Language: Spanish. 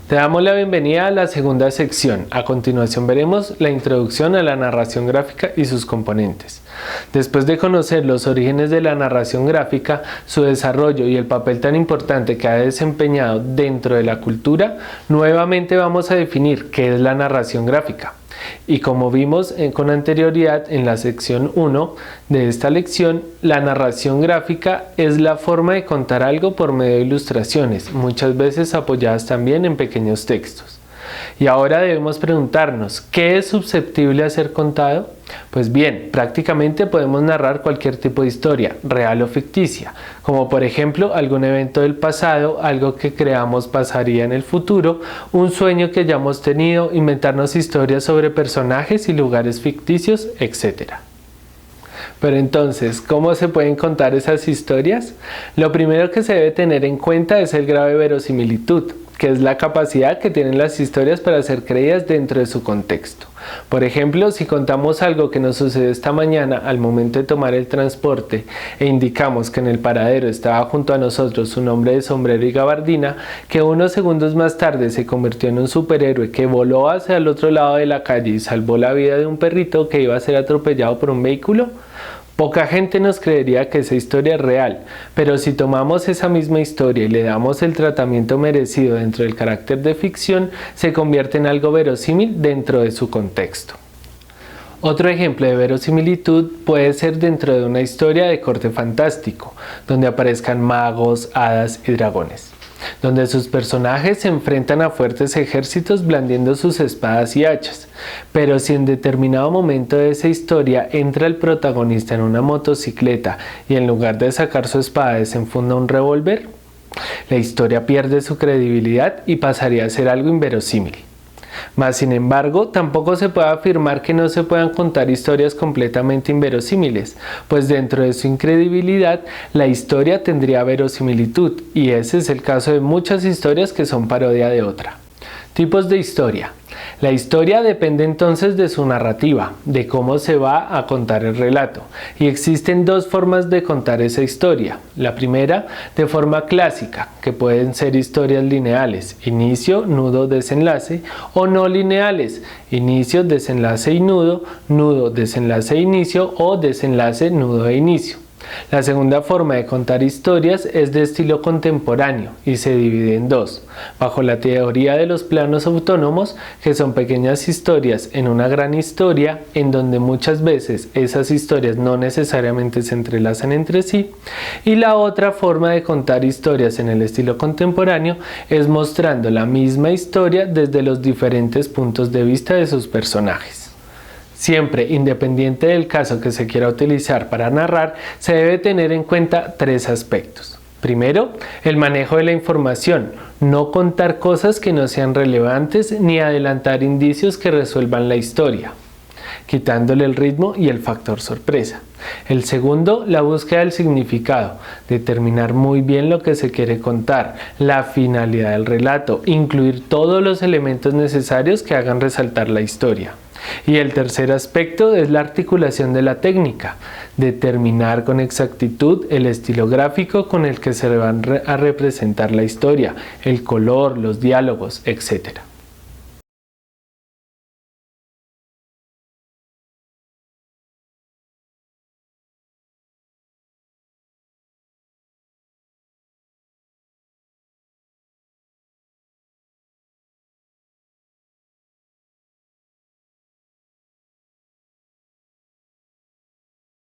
Te damos la bienvenida a la segunda sección. A continuación veremos la introducción a la narración gráfica y sus componentes. Después de conocer los orígenes de la narración gráfica, su desarrollo y el papel tan importante que ha desempeñado dentro de la cultura, nuevamente vamos a definir qué es la narración gráfica. Y como vimos con anterioridad en la sección 1 de esta lección, la narración gráfica es la forma de contar algo por medio de ilustraciones, muchas veces apoyadas también en pequeños textos. Y ahora debemos preguntarnos, ¿qué es susceptible a ser contado? Pues bien, prácticamente podemos narrar cualquier tipo de historia, real o ficticia, como por ejemplo algún evento del pasado, algo que creamos pasaría en el futuro, un sueño que hayamos tenido, inventarnos historias sobre personajes y lugares ficticios, etc. Pero entonces, ¿cómo se pueden contar esas historias? Lo primero que se debe tener en cuenta es el grado de verosimilitud, que es la capacidad que tienen las historias para ser creídas dentro de su contexto. Por ejemplo, si contamos algo que nos sucedió esta mañana al momento de tomar el transporte e indicamos que en el paradero estaba junto a nosotros un hombre de sombrero y gabardina que unos segundos más tarde se convirtió en un superhéroe que voló hacia el otro lado de la calle y salvó la vida de un perrito que iba a ser atropellado por un vehículo, poca gente nos creería que esa historia es real, pero si tomamos esa misma historia y le damos el tratamiento merecido dentro del carácter de ficción, se convierte en algo verosímil dentro de su contexto. Otro ejemplo de verosimilitud puede ser dentro de una historia de corte fantástico, donde aparezcan magos, hadas y dragones, donde sus personajes se enfrentan a fuertes ejércitos blandiendo sus espadas y hachas. Pero si en determinado momento de esa historia entra el protagonista en una motocicleta y en lugar de sacar su espada desenfunda un revólver, la historia pierde su credibilidad y pasaría a ser algo inverosímil. Mas, sin embargo, tampoco se puede afirmar que no se puedan contar historias completamente inverosímiles, pues dentro de su incredibilidad, la historia tendría verosimilitud, y ese es el caso de muchas historias que son parodia de otra. Tipos de historia. La historia depende entonces de su narrativa, de cómo se va a contar el relato, y existen dos formas de contar esa historia. La primera, de forma clásica, que pueden ser historias lineales, inicio, nudo, desenlace, o no lineales, inicio, desenlace y nudo, nudo, desenlace e inicio, o desenlace, nudo e inicio. La segunda forma de contar historias es de estilo contemporáneo y se divide en dos, bajo la teoría de los planos autónomos, que son pequeñas historias en una gran historia, en donde muchas veces esas historias no necesariamente se entrelazan entre sí, y la otra forma de contar historias en el estilo contemporáneo es mostrando la misma historia desde los diferentes puntos de vista de sus personajes. Siempre, independiente del caso que se quiera utilizar para narrar, se debe tener en cuenta tres aspectos. Primero, el manejo de la información, no contar cosas que no sean relevantes ni adelantar indicios que resuelvan la historia, quitándole el ritmo y el factor sorpresa. El segundo, la búsqueda del significado, determinar muy bien lo que se quiere contar, la finalidad del relato, incluir todos los elementos necesarios que hagan resaltar la historia. Y el tercer aspecto es la articulación de la técnica, determinar con exactitud el estilo gráfico con el que se va a representar la historia, el color, los diálogos, etc.